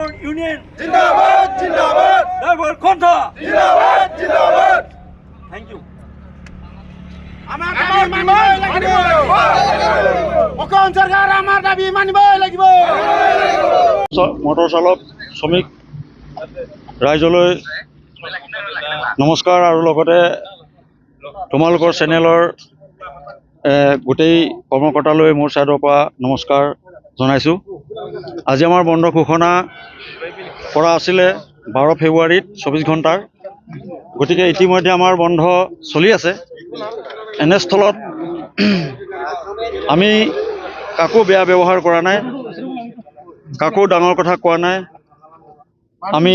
Union জিন্দাবাদ জিন্দাবাদ driver কোনটা জিন্দাবাদ জিন্দাবাদ থ্যাংক ইউ আমাৰ দাবি মানিবই লাগিব অসম চৰকাৰ আমাৰ দাবী মানিবই লাগিব মটৰ চালক শ্ৰমিক ৰাইজলৈ নমস্কাৰ আৰু লগতে তোমালোকৰ চেনেলৰ গোটেই কৰ্মকৰ্তালৈ মোৰ চাইডৰ পৰা নমস্কাৰ জনাইছোঁ। আজি আমাৰ বন্ধ ঘোষণা কৰা আছিলে 12 ফেব্ৰুৱাৰীত 24 ঘণ্টাৰ, গতিকে ইতিমধ্যে আমাৰ বন্ধ চলি আছে। এনেস্থলত আমি কাকো বেয়া ব্যৱহাৰ কৰা নাই, কাকো ডাঙৰ কথা কোৱা নাই। আমি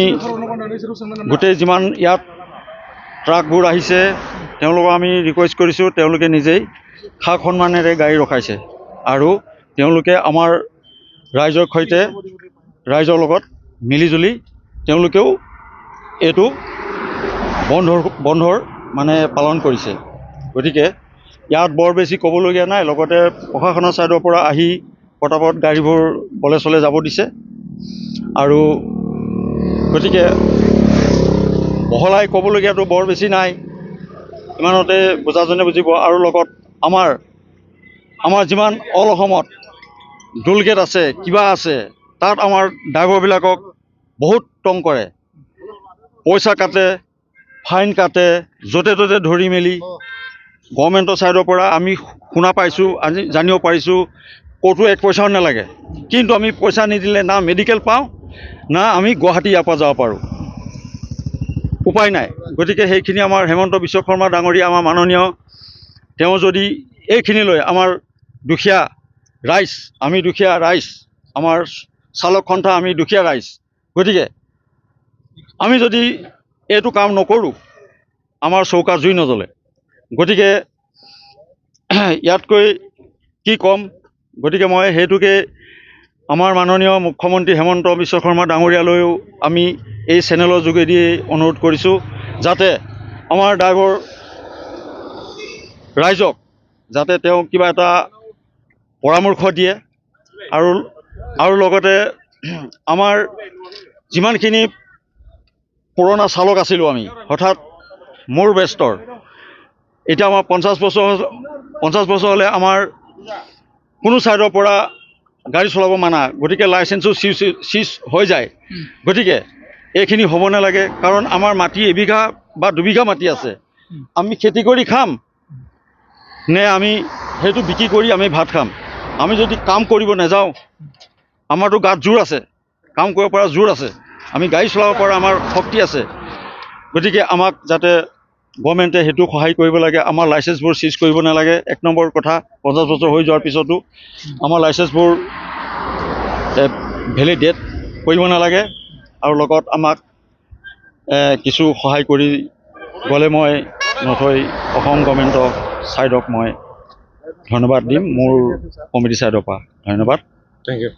গোটেই যিমান ইয়াত ট্ৰাকবোৰ আহিছে তেওঁলোকক আমি ৰিকুৱেষ্ট কৰিছোঁ, তেওঁলোকে নিজেই সা সন্মানেৰে গাড়ী ৰখাইছে আৰু তেওঁলোকে আমাৰ ৰাইজৰ সৈতে ৰাইজৰ লগত মিলিজুলি তেওঁলোকেও এইটো বন্ধৰ মানে পালন কৰিছে। গতিকে ইয়াত বৰ বেছি ক'বলগীয়া নাই। লগতে প্ৰশাসনৰ ছাইডৰ পৰা আহি পটাপট গাড়ীবোৰ বলে চলে যাব দিছে আৰু গতিকে বহলাই ক'বলগীয়াটো বৰ বেছি নাই, ইমানতে বুজাজনে বুজিব। আৰু লগত আমাৰ যিমান অল অসমত টোলগেট আছে কিবা আছে, তাত আমাৰ ড্ৰাইভাৰবিলাকক বহুত টং কৰে, পইচা কাটে, ফাইন কাটে, য'তে ত'তে ধৰি মেলি। গভৰ্ণমেণ্টৰ ছাইডৰ পৰা আমি শুনা পাইছোঁ, আজি জানিব পাৰিছোঁ ক'তো 1 পইচাও নালাগে, কিন্তু আমি পইচা নিদিলে না মেডিকেল পাওঁ না আমি গুৱাহাটী ইয়াৰ পৰা যাব পাৰোঁ, উপায় নাই। গতিকে সেইখিনি আমাৰ হেমন্ত বিশ্ব শৰ্মা ডাঙৰীয়া আমাৰ মাননীয়, তেওঁ যদি এইখিনিলৈ আমাৰ দুখীয়া ৰাইজ, আমি দুখীয়া ৰাইজ, আমাৰ চালক সন্থা আমি দুখীয়া ৰাইজ, গতিকে আমি যদি এইটো কাম নকৰোঁ আমাৰ চৌকা জুই নজ্বলে। গতিকে ইয়াতকৈ কি ক'ম, গতিকে মই সেইটোকে আমাৰ মাননীয় মুখ্যমন্ত্ৰী হেমন্ত বিশ্ব শৰ্মা ডাঙৰীয়ালৈও আমি এই চেনেলৰ যোগেদি অনুৰোধ কৰিছোঁ, যাতে আমাৰ ড্ৰাইভাৰ ৰাইজক যাতে তেওঁ কিবা এটা পৰামৰ্শ দিয়ে আৰু লগতে আমাৰ যিমানখিনি পুৰণা চালক আছিলোঁ আমি, হঠাৎ মোৰ বেষ্টৰ এতিয়া আমাৰ 50 বছৰ হ'লে আমাৰ কোনো ছাইডৰ পৰা গাড়ী চলাব মানা, গতিকে লাইচেন্সো চিজ হৈ যায়। গতিকে এইখিনি হ'ব নালাগে, কাৰণ আমাৰ মাটি এবিঘা বা 2 বিঘা মাটি আছে, আমি খেতি কৰি খাম নে আমি সেইটো বিক্ৰী কৰি আমি ভাত খাম? আমি যদি কাম কৰিব নাযাওঁ, আমাৰতো গাত জোৰ আছে, কাম কৰিব পৰা জোৰ আছে, আমি গাড়ী চলাব পৰা আমাৰ শক্তি আছে। গতিকে আমাক যাতে গভৰ্ণমেণ্টে সেইটো সহায় কৰিব লাগে, আমাৰ লাইচেন্সবোৰ চিজ কৰিব নালাগে। 1 নম্বৰ কথা, 50 বছৰ হৈ যোৱাৰ পিছতো আমাৰ লাইচেন্সবোৰ ভেলিডেট কৰিব নালাগে। আৰু লগত আমাক কিছু সহায় কৰি গ'লে মই নথৈ অসম গভৰ্ণমেণ্টৰ ছাইডক মই ধন্যবাদ দিম, মোৰ কমিটি ছাইডৰ পৰা ধন্যবাদ। Thank U.